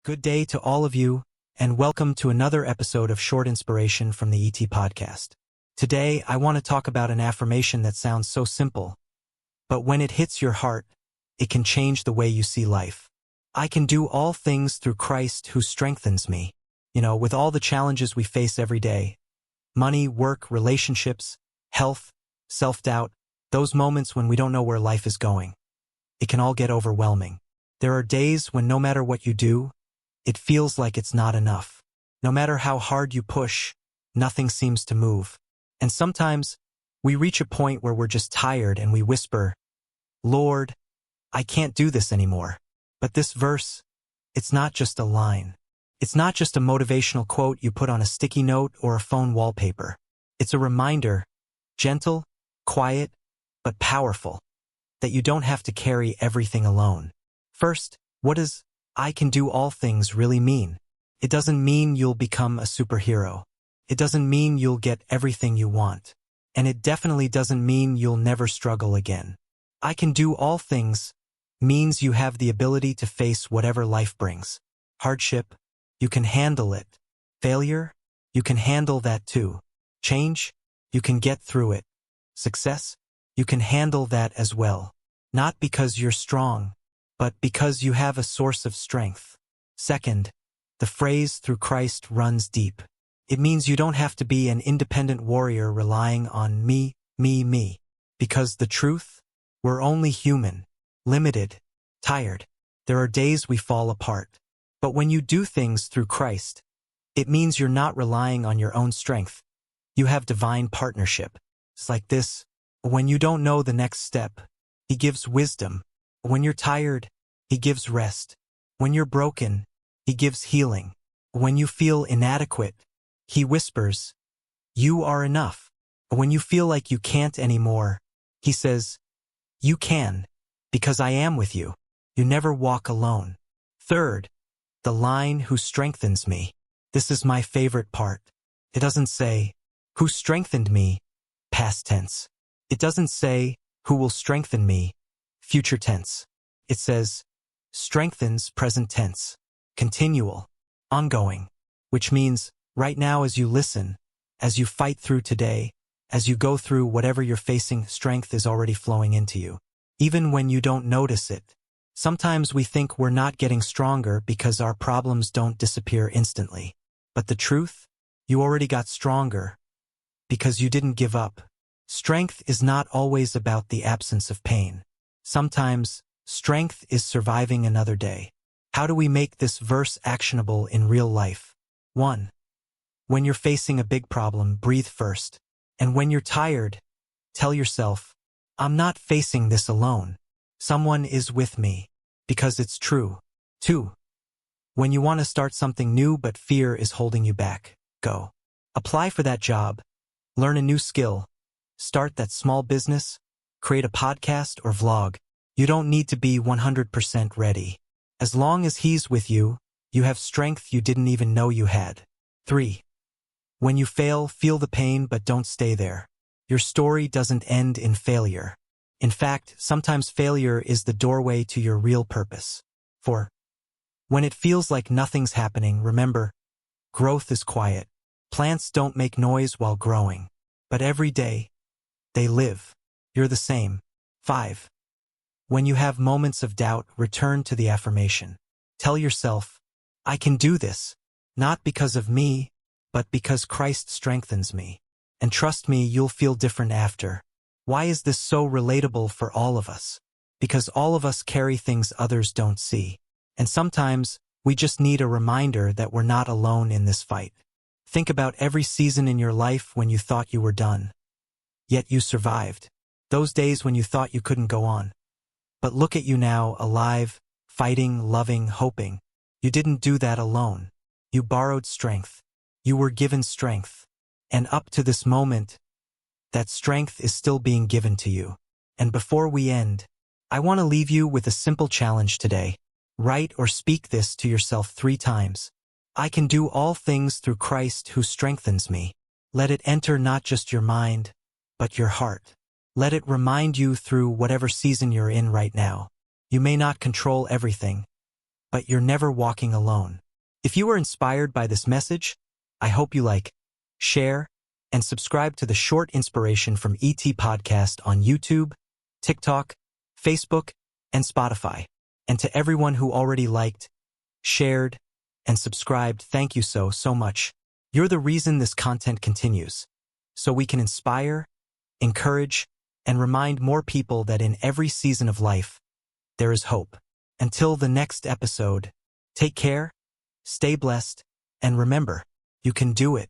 Good day to all of you, and welcome to another episode of Short Inspiration from the ET Podcast. Today, I want to talk about an affirmation that sounds so simple, but when it hits your heart, it can change the way you see life. I can do all things through Christ who strengthens me. With all the challenges we face every day, money, work, relationships, health, self-doubt, those moments when we don't know where life is going, it can all get overwhelming. There are days when no matter what you do, it feels like it's not enough. No matter how hard you push, nothing seems to move. And sometimes, we reach a point where we're just tired and we whisper, "Lord, I can't do this anymore." But this verse, it's not just a line. It's not just a motivational quote you put on a sticky note or a phone wallpaper. It's a reminder, gentle, quiet, but powerful, that you don't have to carry everything alone. First, what does "I can do all things" really mean? It doesn't mean you'll become a superhero. It doesn't mean you'll get everything you want. And it definitely doesn't mean you'll never struggle again. "I can do all things" means you have the ability to face whatever life brings. Hardship, you can handle it. Failure, you can handle that too. Change, you can get through it. Success, you can handle that as well. Not because you're strong, but because you have a source of strength. Second, the phrase "through Christ" runs deep. It means you don't have to be an independent warrior relying on me. Because the truth, we're only human, limited, tired. There are days we fall apart. But when you do things through Christ, it means you're not relying on your own strength. You have divine partnership. It's like this: when you don't know the next step, He gives wisdom. When you're tired, He gives rest. When you're broken, He gives healing. When you feel inadequate, He whispers, "You are enough." When you feel like you can't anymore, He says, "You can, because I am with you." You never walk alone. Third, the line "who strengthens me." This is my favorite part. It doesn't say, "Who strengthened me," past tense. It doesn't say, "Who will strengthen me," future tense. It says, "strengthens," present tense, continual, ongoing, which means right now as you listen, as you fight through today, as you go through whatever you're facing, strength is already flowing into you. Even when you don't notice it. Sometimes we think we're not getting stronger because our problems don't disappear instantly. But the truth, you already got stronger because you didn't give up. Strength is not always about the absence of pain. Sometimes, strength is surviving another day. How do we make this verse actionable in real life? 1. When you're facing a big problem, breathe first. And when you're tired, tell yourself, "I'm not facing this alone. Someone is with me." Because it's true. 2. When you want to start something new but fear is holding you back, go. Apply for that job. Learn a new skill. Start that small business. Create a podcast or vlog. You don't need to be 100% ready. As long as He's with you, you have strength you didn't even know you had. 3. When you fail, feel the pain but don't stay there. Your story doesn't end in failure. In fact, sometimes failure is the doorway to your real purpose. 4. When it feels like nothing's happening, remember, growth is quiet. Plants don't make noise while growing. But every day, they live. You're the same. 5. When you have moments of doubt, return to the affirmation. Tell yourself, "I can do this, not because of me, but because Christ strengthens me." And trust me, you'll feel different after. Why is this so relatable for all of us? Because all of us carry things others don't see. And sometimes, we just need a reminder that we're not alone in this fight. Think about every season in your life when you thought you were done. Yet you survived. Those days when you thought you couldn't go on. But look at you now, alive, fighting, loving, hoping. You didn't do that alone. You borrowed strength. You were given strength. And up to this moment, that strength is still being given to you. And before we end, I want to leave you with a simple challenge today. Write or speak this to yourself 3 times. "I can do all things through Christ who strengthens me." Let it enter not just your mind, but your heart. Let it remind you through whatever season you're in right now. You may not control everything, but you're never walking alone. If you were inspired by this message, I hope you like, share, and subscribe to the Short Inspiration from ET podcast on YouTube, TikTok, Facebook, and Spotify. And to everyone who already liked, shared, and subscribed, thank you so much. You're the reason this content continues, so we can inspire, encourage, and remind more people that in every season of life, there is hope. Until the next episode, take care, stay blessed, and remember, you can do it.